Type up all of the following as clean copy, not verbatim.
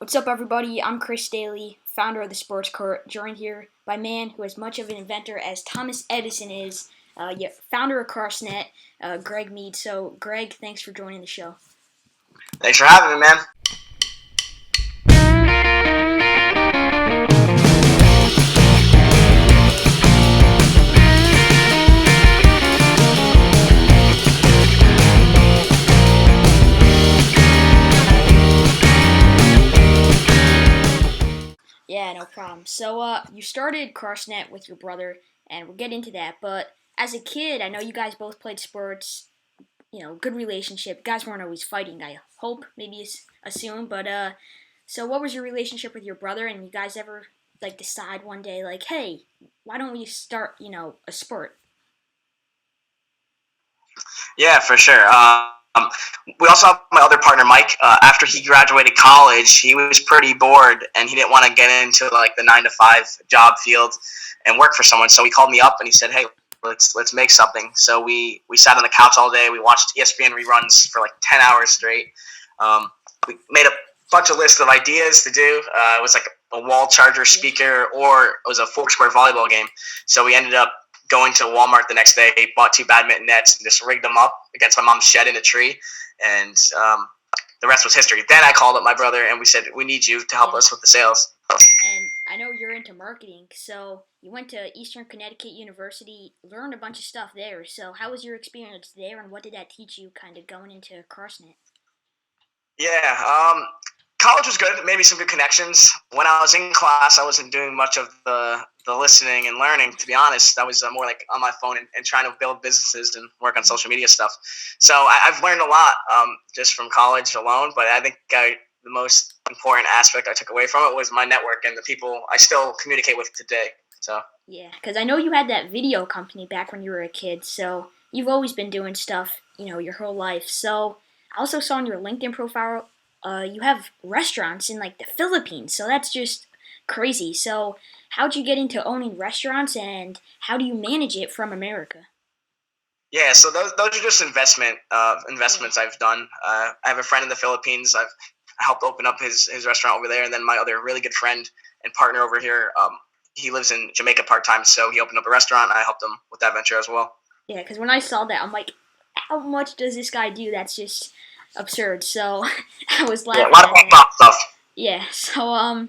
What's up, everybody? I'm Chris Dailey, founder of the Sports Court, joined here by a man who is much of an inventor as Thomas Edison is, founder of Crossnet, Greg Meade. So, Greg, thanks for joining the show. Thanks for having me, man. Yeah, no problem. So, you started Crossnet with your brother, and we'll get into that. But as a kid, I know you guys both played sports. Good relationship. You guys weren't always fighting. I hope, maybe assume. But so what was your relationship with your brother? And you guys ever decide one day hey, why don't we start a sport? Yeah, for sure. We also have my other partner, Mike. After he graduated college, he was pretty bored, and he didn't want to get into the 9 to 5 job field and work for someone. So he called me up and he said, "Hey, let's make something." So we sat on the couch all day. We watched ESPN reruns for 10 hours straight. We made a bunch of lists of ideas to do. It was like a wall charger speaker, or it was a foursquare volleyball game. So we ended up going to Walmart the next day, bought 2 badminton nets, and just rigged them up against my mom's shed in a tree. And the rest was history. Then I called up my brother, and we said, "We need you to help us with the sales." And I know you're into marketing, so you went to Eastern Connecticut University, learned a bunch of stuff there. So how was your experience there, and what did that teach you kind of going into Crossnet? Yeah, college was good. It made me some good connections. When I was in class, I wasn't doing much of the listening and learning, to be honest. I was more on my phone and trying to build businesses and work on social media stuff. So I've learned a lot just from college alone, but I think the most important aspect I took away from it was my network and the people I still communicate with today. So yeah, because I know you had that video company back when you were a kid, so you've always been doing stuff, your whole life. So I also saw on your LinkedIn profile, you have restaurants in the Philippines, so that's just crazy. So how'd you get into owning restaurants, and how do you manage it from America? Yeah, so those are just investments I've done. I have a friend in the Philippines. I've helped open up his restaurant over there, and then my other really good friend and partner over here, he lives in Jamaica part-time, so he opened up a restaurant, and I helped him with that venture as well. Yeah, because when I saw that, I'm like, how much does this guy do? That's just absurd. So I was laughing. Yeah, a lot of pop stuff. Yeah, so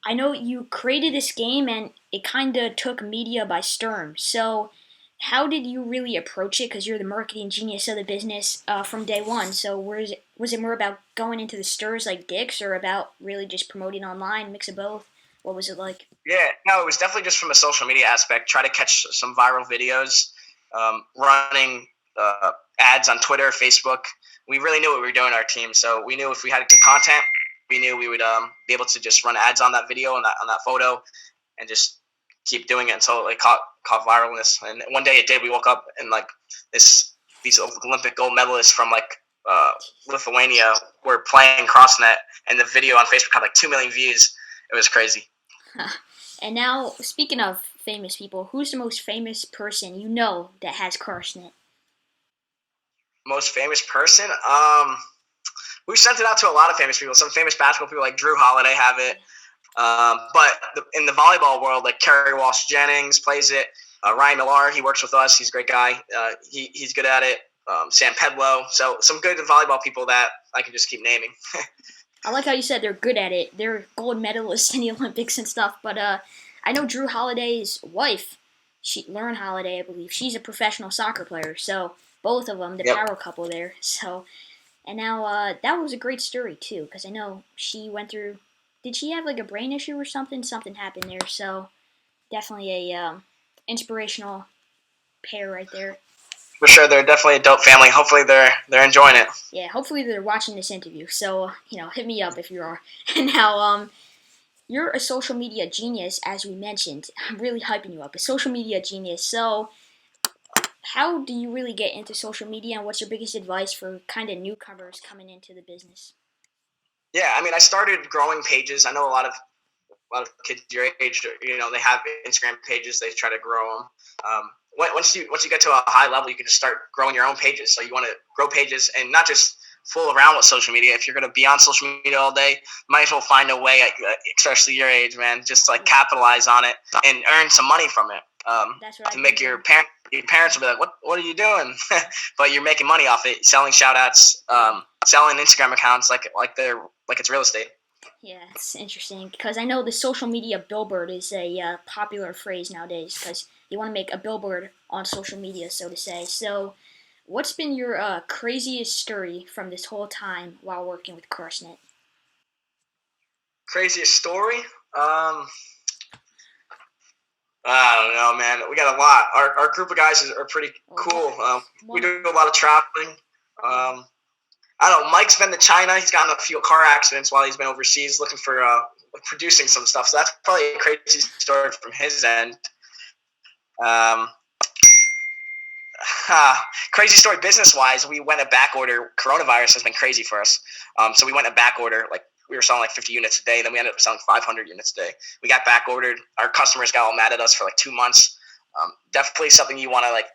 I know you created this game, and it kind of took media by storm. So how did you really approach it? Because you're the marketing genius of the business from day one. So was it more about going into the stores like Dick's, or about really just promoting online, mix of both? What was it like? Yeah, no, it was definitely just from a social media aspect. Try to catch some viral videos, running ads on Twitter, Facebook. We really knew what we were doing, our team. So we knew if we had good content, we knew we would be able to just run ads on that video and on that photo, and just keep doing it until it caught viralness. And one day it did. We woke up and these Olympic gold medalists from Lithuania were playing Crossnet, and the video on Facebook had 2 million views. It was crazy. And now, speaking of famous people, who's the most famous person you know that has Crossnet? Most famous person? We've sent it out to a lot of famous people. Some famous basketball people like Drew Holiday have it. But in the volleyball world, Kerry Walsh-Jennings plays it. Ryan Millar, he works with us. He's a great guy. He's good at it. Sam Pedlow. So some good volleyball people that I can just keep naming. I like how you said they're good at it. They're gold medalists in the Olympics and stuff. But I know Drew Holiday's wife, Lauren Holiday, I believe. She's a professional soccer player. So both of them, the power couple there. So, and now that was a great story too, because I know she went through. Did she have a brain issue or something? Something happened there. So definitely a inspirational pair right there. For sure, they're definitely a dope family. Hopefully they're enjoying it. Yeah, hopefully they're watching this interview. So, hit me up if you are. And now, you're a social media genius, as we mentioned. I'm really hyping you up. A social media genius. So, how do you really get into social media, and what's your biggest advice for kind of newcomers coming into the business? Yeah, I mean, I started growing pages. I know a lot of kids your age, they have Instagram pages. They try to grow them. Once you get to a high level, you can just start growing your own pages. So you want to grow pages, and not just fool around with social media. If you're going to be on social media all day, might as well find a way, especially your age, man, just to, like, capitalize on it and earn some money from it. That's what to make your parents will be like, what are you doing? But you're making money off it, selling shout-outs, selling Instagram accounts like it's real estate. Yeah, it's interesting because I know the social media billboard is a popular phrase nowadays because you want to make a billboard on social media, so to say. So, what's been your craziest story from this whole time while working with Crossnet? Craziest story? I don't know, man. We got a lot. Our group of guys are pretty cool. We do a lot of traveling. I don't know. Mike's been to China. He's gotten a few car accidents while he's been overseas looking for producing some stuff. So that's probably a crazy story from his end. Crazy story business-wise, we went a back order. Coronavirus has been crazy for us. So we went a back order. Like, we were selling like 50 units a day. Then we ended up selling 500 units a day. We got back ordered. Our customers got all mad at us for like 2 months. Definitely something you want to, like,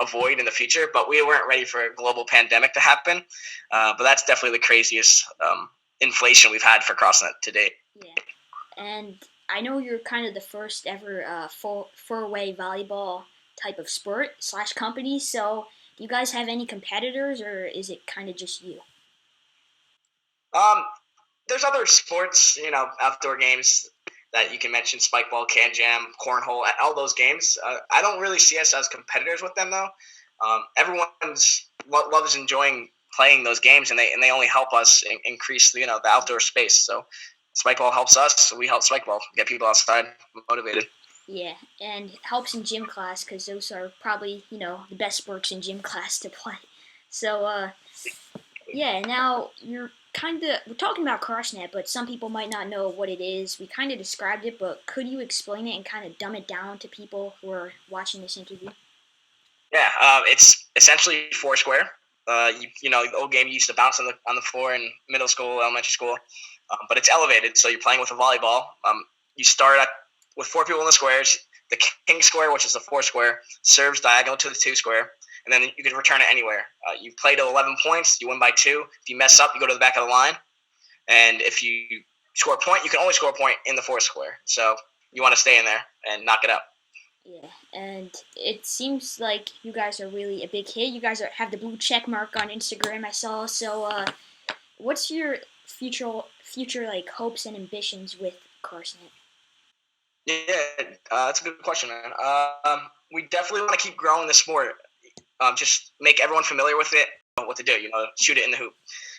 avoid in the future, but we weren't ready for a global pandemic to happen. But that's definitely the craziest inflation we've had for Crossnet to date. Yeah, and I know you're kind of the first ever four-way volleyball type of sport / company. So, do you guys have any competitors, or is it kind of just you? There's other sports, outdoor games that you can mention: spikeball, can jam, cornhole, all those games. I don't really see us as competitors with them, though. Everyone loves enjoying playing those games, and they only help us increase the outdoor space. So spikeball helps us, so we help spikeball get people outside motivated. Yeah, and it helps in gym class because those are probably the best sports in gym class to play. So yeah, now we're talking about Crushnet, but some people might not know what it is. We kind of described it, but could you explain it and kind of dumb it down to people who are watching this interview? Yeah, it's essentially foursquare. The old game you used to bounce on the floor in middle school, elementary school, but it's elevated. So you're playing with a volleyball. You start with 4 people in the squares. The king square, which is the foursquare, serves diagonal to the 2 square, and then you can return it anywhere. You play to 11 points. You win by 2. If you mess up, you go to the back of the line, and if you score a point, you can only score a point in the foursquare. So you want to stay in there and knock it out. Yeah, and it seems like you guys are really a big hit. You guys have the blue check mark on Instagram, I saw. So, what's your future like hopes and ambitions with Crossnet? Yeah, that's a good question, man. We definitely want to keep growing the sport. Just make everyone familiar with it, what to do. Shoot it in the hoop.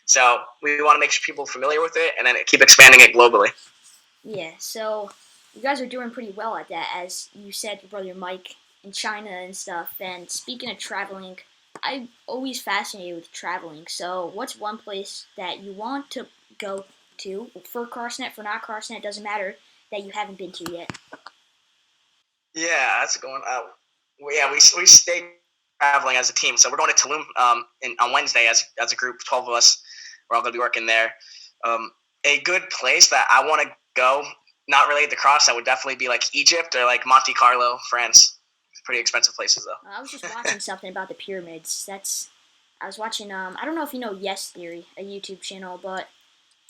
So we want to make people familiar with it, and then keep expanding it globally. Yeah, so you guys are doing pretty well at that, as you said, your brother Mike in China and stuff. And speaking of traveling, I'm always fascinated with traveling. So what's one place that you want to go to for Crossnet, for not Crossnet, doesn't matter, that you haven't been to yet? Yeah, that's a good one. We stay traveling as a team, so we're going to Tulum on Wednesday as a group, 12 of us. We're all going to be working there. A good place that I want to go, not related to Cross, that would definitely be like Egypt or like Monte Carlo, France. Pretty expensive places, though. I was just watching something about the pyramids. I was watching, I don't know if you know Yes Theory, a YouTube channel, but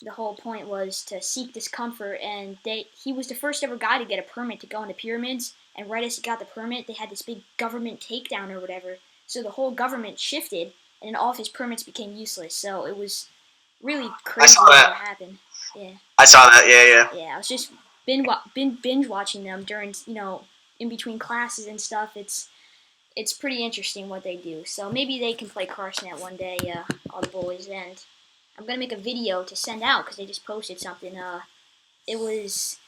the whole point was to seek discomfort, and he was the first ever guy to get a permit to go in the pyramids, and right as he got the permit, they had this big government takedown or whatever, so the whole government shifted, and all of his permits became useless, so it was really crazy what happened. Yeah. I saw that, yeah. Yeah, I was just binge watching them during, in between classes and stuff. It's pretty interesting what they do, so maybe they can play Crossnet one day, all the boys, and I'm going to make a video to send out because they just posted something. It was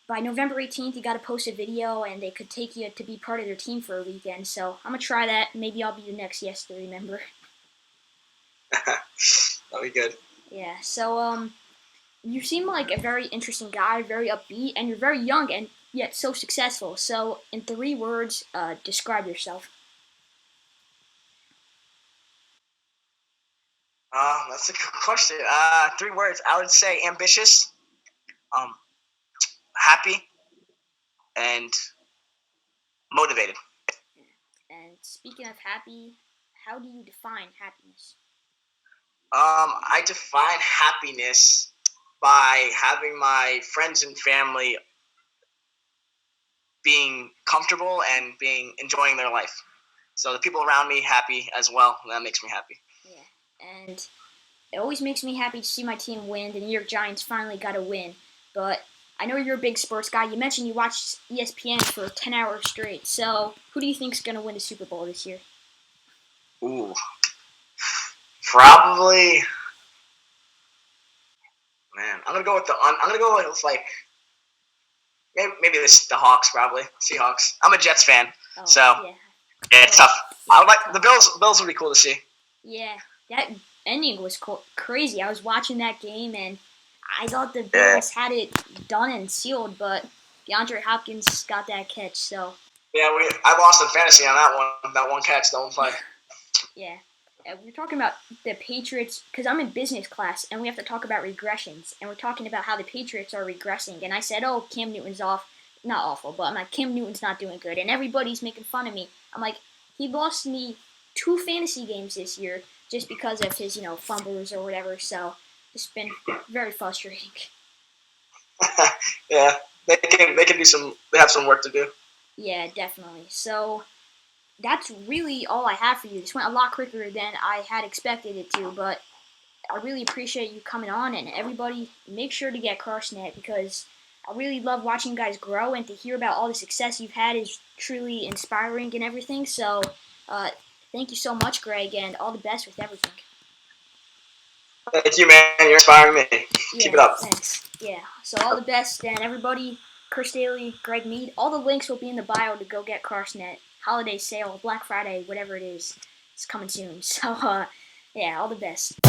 by November 18th, you got to post a video and they could take you to be part of their team for a weekend. So I'm going to try that. Maybe I'll be the next Yes Theory member. That'll be good. Yeah, so you seem like a very interesting guy, very upbeat, and you're very young and yet so successful. So in 3 words, describe yourself. That's a good question. 3 words. I would say ambitious, happy, and motivated. And speaking of happy, how do you define happiness? I define happiness by having my friends and family being comfortable and enjoying their life. So the people around me happy as well. And that makes me happy. Yeah, and it always makes me happy to see my team win. The New York Giants finally got a win. But I know you're a big sports guy. You mentioned you watched ESPN for 10 hours straight. So who do you think's going to win the Super Bowl this year? Ooh, probably. Man, I'm gonna go with like maybe the Hawks, probably Seahawks. I'm a Jets fan, so yeah, it's tough. Yeah, I would like the Bills. Bills would be cool to see. Yeah, that ending was crazy. I was watching that game and I thought the Bills had it done and sealed, but DeAndre Hopkins got that catch. So yeah, I lost in fantasy on that one. That one catch, that one play. Yeah. We're talking about the Patriots because I'm in business class and we have to talk about regressions. And we're talking about how the Patriots are regressing. And I said, oh, Cam Newton's not awful, but I'm like, Cam Newton's not doing good. And everybody's making fun of me. I'm like, he lost me 2 fantasy games this year just because of his, fumbles or whatever. So it's been very frustrating. Yeah, they can do some. They have some work to do. Yeah, definitely. So that's really all I have for you. This went a lot quicker than I had expected it to, but I really appreciate you coming on, and everybody make sure to get Crossnet because I really love watching you guys grow, and to hear about all the success you've had is truly inspiring and everything. So thank you so much, Greg, and all the best with everything. Thank you, man. You're inspiring me. Keep it up. Thanks. Yeah. So all the best, and everybody, Chris Dailey, Greg Meade, all the links will be in the bio to go get Crossnet. Holiday sale, Black Friday, whatever it is, it's coming soon. So, yeah, all the best.